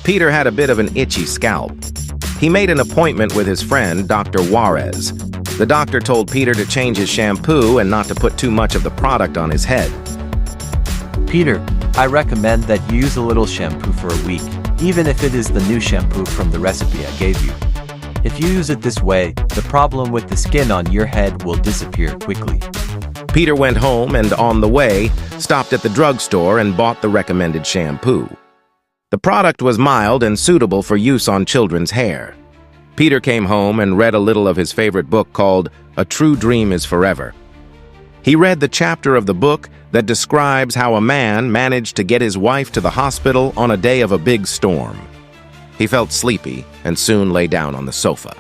Peter had a bit of an itchy scalp. He made an appointment with his friend, Dr. Juarez. The doctor told Peter to change his shampoo and not to put too much of the product on his head. Peter, I recommend that you use a little shampoo for a week, even if it is the new shampoo from the recipe I gave you. If you use it this way, the problem with the skin on your head will disappear quickly. Peter went home and, on the way, stopped at the drugstore and bought the recommended shampoo. The product was mild and suitable for use on children's hair. Peter came home and read a little of his favorite book called A True Dream is Forever. He read the chapter of the book that describes how a man managed to get his wife to the hospital on a day of a big storm. He felt sleepy and soon lay down on the sofa.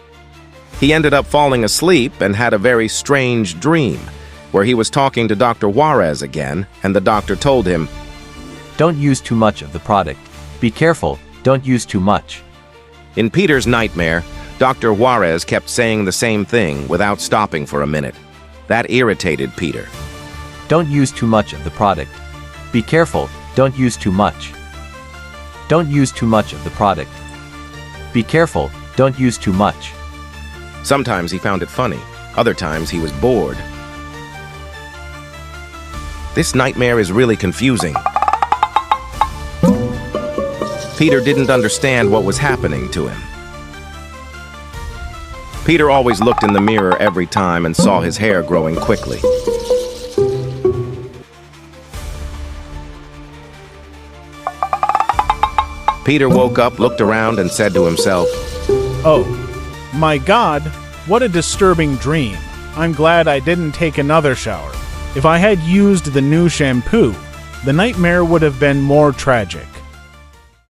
He ended up falling asleep and had a very strange dream, where he was talking to Dr. Juarez again, and the doctor told him, Don't use too much of the product. Be careful, don't use too much. In Peter's nightmare, Dr. Juarez kept saying the same thing without stopping for a minute. That irritated Peter. Don't use too much of the product. Be careful, don't use too much. Don't use too much of the product. Be careful, don't use too much. Sometimes he found it funny, other times he was bored. This nightmare is really confusing. Peter didn't understand what was happening to him. Peter always looked in the mirror every time and saw his hair growing quickly. Peter woke up, looked around, and said to himself, Oh, my God, what a disturbing dream. I'm glad I didn't take another shower. If I had used the new shampoo, the nightmare would have been more tragic.